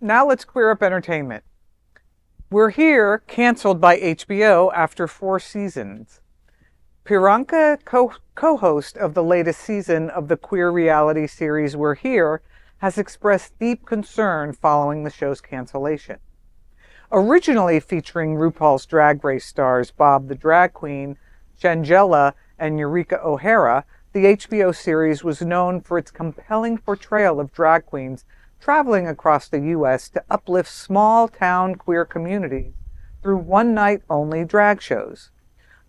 Now let's queer up entertainment. We're Here, canceled by HBO after 4 seasons. Priyanka, co-host of the latest season of the queer reality series We're Here, has expressed deep concern following the show's cancellation. Originally featuring RuPaul's Drag Race stars Bob the Drag Queen, Shangela, and Eureka O'Hara, the HBO series was known for its compelling portrayal of drag queens traveling across the U.S. to uplift small-town queer communities through one-night-only drag shows.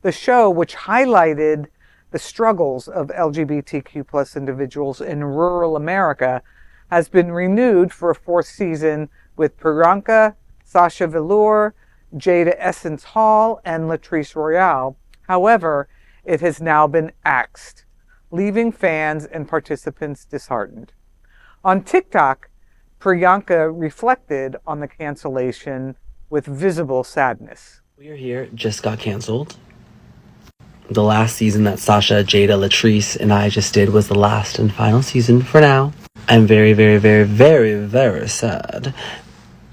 The show, which highlighted the struggles of LGBTQ+ individuals in rural America, has been renewed for a 4th season with Priyanka, Sasha Velour, Jada Essence Hall, and Latrice Royale. However, it has now been axed, leaving fans and participants disheartened. On TikTok, Priyanka reflected on the cancellation with visible sadness. We're Here just got canceled. The last season that Sasha, Jada, Latrice, and I just did was the last and final season for now. I'm very, very, very, very, very sad.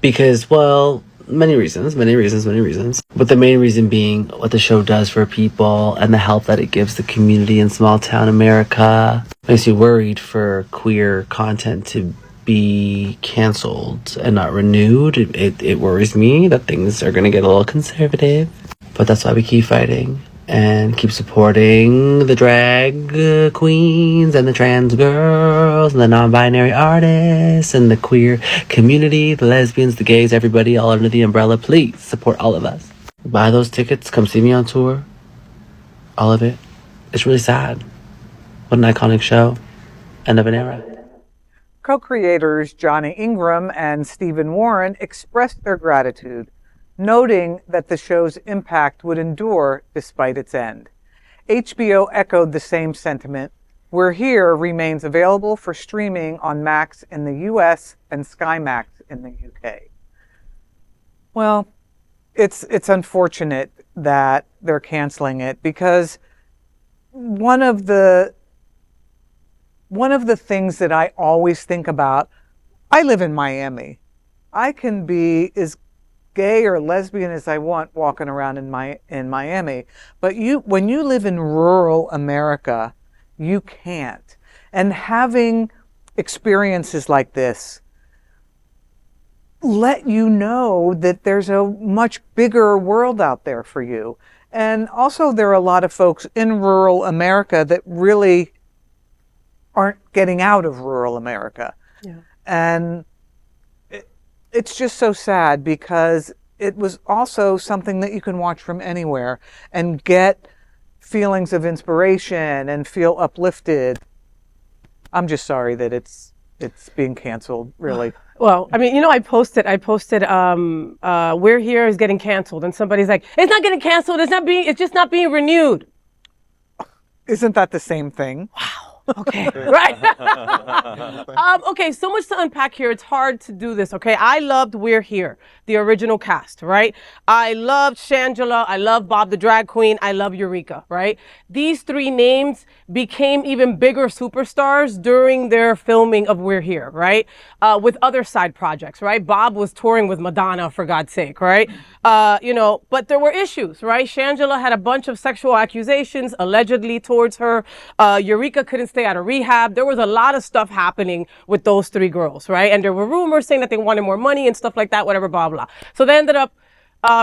Because, well, many reasons. But the main reason being what the show does for people and the help that it gives the community in small town America. Makes me worried for queer content to be canceled and not renewed. It worries me that things are going to get a little conservative. But that's why we keep fighting and keep supporting the drag queens and the trans girls and the non-binary artists and the queer community, the lesbians, the gays, everybody all under the umbrella. Please support all of us. Buy those tickets. Come see me on tour. All of it. It's really sad. What an iconic show. End of an era. Co-creators Johnny Ingram and Stephen Warren expressed their gratitude, noting that the show's impact would endure despite its end. HBO echoed the same sentiment. We're Here remains available for streaming on Max in the US and Sky Max in the UK. Well, it's unfortunate that they're canceling it because one of the things that I always think about, I live in Miami. I can be as gay or lesbian as I want walking around in Miami. But when you live in rural America, you can't. And having experiences like this let you know that there's a much bigger world out there for you. And also there are a lot of folks in rural America that really aren't getting out of rural America. Yeah. And it's just so sad because it was also something that you can watch from anywhere and get feelings of inspiration and feel uplifted. I'm just sorry that it's being canceled, really. Well, I mean, I posted, We're Here is getting canceled, and somebody's like, it's not getting canceled, it's just not being renewed. Isn't that the same thing? Wow. Okay, right. Okay, so much to unpack here. It's hard to do this, okay? I loved We're Here, the original cast, right? I loved Shangela. I loved Bob the Drag Queen. I love Eureka, right? These 3 names became even bigger superstars during their filming of We're Here, right? With other side projects, right? Bob was touring with Madonna, for God's sake, right? But there were issues, right? Shangela had a bunch of sexual accusations allegedly towards her. Eureka couldn't stay out of rehab. There was a lot of stuff happening with those 3 girls, right? And there were rumors saying that they wanted more money and stuff like that, whatever, blah, blah. So they ended up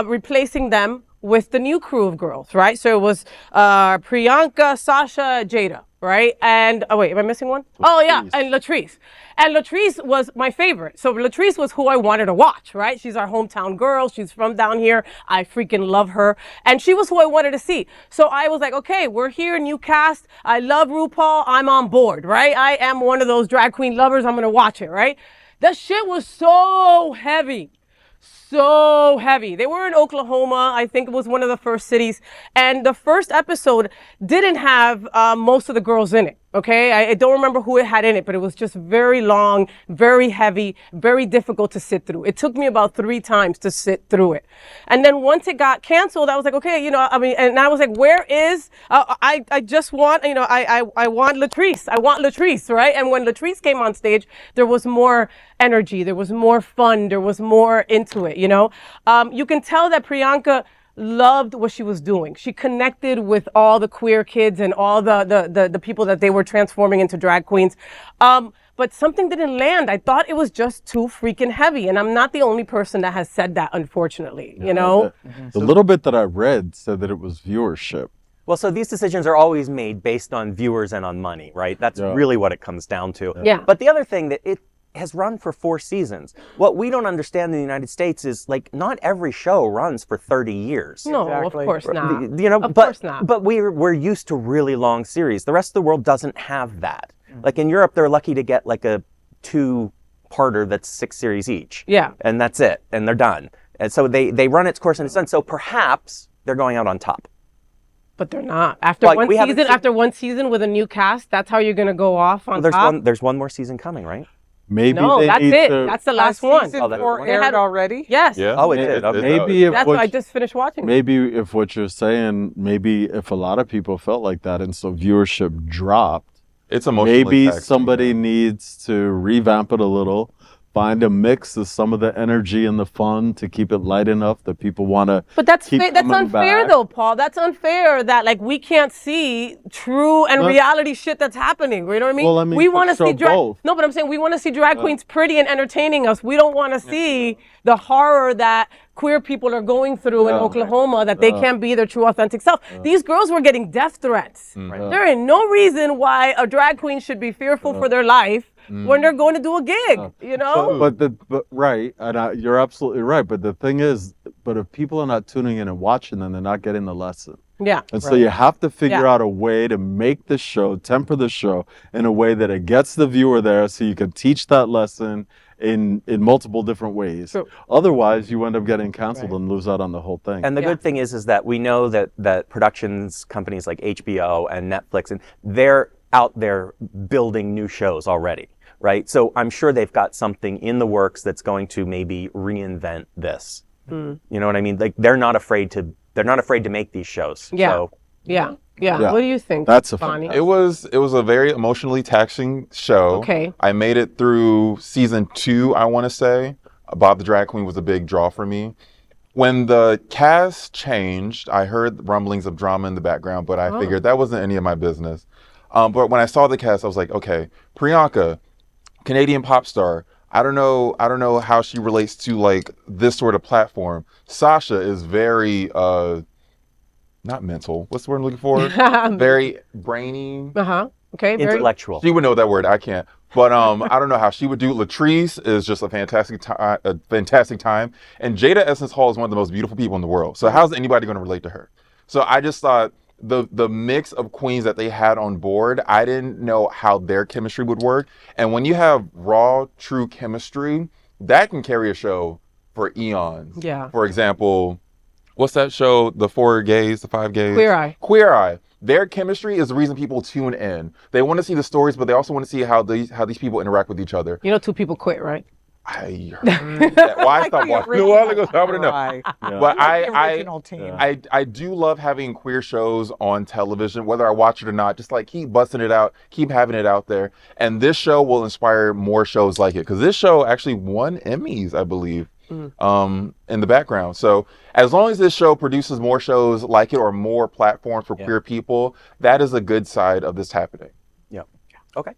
replacing them with the new crew of girls, right? So it was Priyanka, Sasha, Jada, right? And, oh wait, am I missing one? Oh yeah, and Latrice. And Latrice was my favorite. So Latrice was who I wanted to watch, right? She's our hometown girl. She's from down here. I freaking love her. And she was who I wanted to see. So I was like, okay, We're Here, new cast. I love RuPaul. I'm on board, right? I am one of those drag queen lovers. I'm going to watch it, right? The shit was so heavy. so heavy. They were in Oklahoma. I think it was one of the first cities. And the first episode didn't have most of the girls in it. Okay, I don't remember who it had in it, but it was just very long, very heavy, very difficult to sit through. It took me about 3 times to sit through it. And then once it got canceled, I was like, okay, and I was like, where is, I just want, I want Latrice. I want Latrice, right? And when Latrice came on stage, there was more energy, there was more fun, there was more into it, You can tell that Priyanka loved what she was doing. She connected with all the queer kids and all the people that they were transforming into drag queens. But something didn't land. I thought it was just too freaking heavy. And I'm not the only person that has said that, unfortunately, The little bit that I read said that it was viewership. Well, so these decisions are always made based on viewers and on money, right? That's really what it comes down to. Yeah. But the other thing that it has run for 4 seasons. What we don't understand in the United States is like not every show runs for 30 years. No, Exactly. of course not. Of course not. But we're used to really long series. The rest of the world doesn't have that. Like in Europe, they're lucky to get like a 2-parter that's 6 series each. Yeah. And that's it. And they're done. And so they run its course and it's done. So perhaps they're going out on top. But they're not. After one season with a new cast, that's how you're going to go off on top? There's one more season coming, right? Maybe No, they that's need it. to- That's the last one. Season Oh, that 4 one. aired already? Yes. Yeah. Oh, it did. Okay. Maybe if That's what what I just finished watching. maybe if what you're saying, maybe if a lot of people felt like that and so viewership dropped, It's emotionally maybe taxing. somebody needs to revamp it a little, find a mix of some of the energy and the fun to keep it light enough that people want to. But that's keep that's coming unfair back. though, Paul. That's unfair that like we can't see true and reality shit that's happening. You know what I mean? Well, I mean, we want to so see drag. both. No, but I'm saying we want to see drag queens pretty and entertaining us. We don't want to see the horror that queer people are going through in Oklahoma, that they can't be their true authentic self. These girls were getting death threats. There ain't no reason why a drag queen should be fearful for their life when they're going to do a gig, But right, and you're absolutely right. But the thing is, but if people are not tuning in and watching, then they're not getting the lesson. Yeah. And so you have to figure Yeah. out a way to make the show, temper the show in a way that it gets the viewer there so you can teach that lesson in multiple different ways. True. Otherwise, you end up getting canceled and lose out on the whole thing. And the good thing is that we know that productions companies like HBO and Netflix, and they're out there building new shows already, right? So I'm sure they've got something in the works that's going to maybe reinvent this. You know what I mean? Like they're not afraid to make these shows. Yeah. So, Yeah. Yeah. What do you think? That's a Bonnie? fantastic- It was a very emotionally taxing show. Okay. I made it through season 2, I want to say. Bob the Drag Queen was a big draw for me. When the cast changed, I heard rumblings of drama in the background, but I figured that wasn't any of my business. But when I saw the cast, I was like, okay, Priyanka, Canadian pop star. I don't know how she relates to like this sort of platform. Sasha is very not mental. What's the word I'm looking for? Very brainy. Okay. Very intellectual. She would know that word. I can't. But I don't know how she would do. Latrice is just a fantastic time. And Jada Essence Hall is one of the most beautiful people in the world. So how's anybody going to relate to her? So I just thought the mix of queens that they had on board, I didn't know how their chemistry would work. And when you have raw, true chemistry, that can carry a show for eons. Yeah. For example, what's that show? The 5 gays? Queer Eye. Queer Eye. Their chemistry is the reason people tune in. They want to see the stories, but they also want to see how these people interact with each other. 2 people quit, right? I heard that. Well, I stopped watching a while ago, so I wouldn't know. Right. But The original team. I do love having queer shows on television, whether I watch it or not. Just like keep busting it out, keep having it out there. And this show will inspire more shows like it, because this show actually won Emmys, I believe, in the background. So as long as this show produces more shows like it or more platforms for queer people, that is a good side of this happening. Yeah. Okay.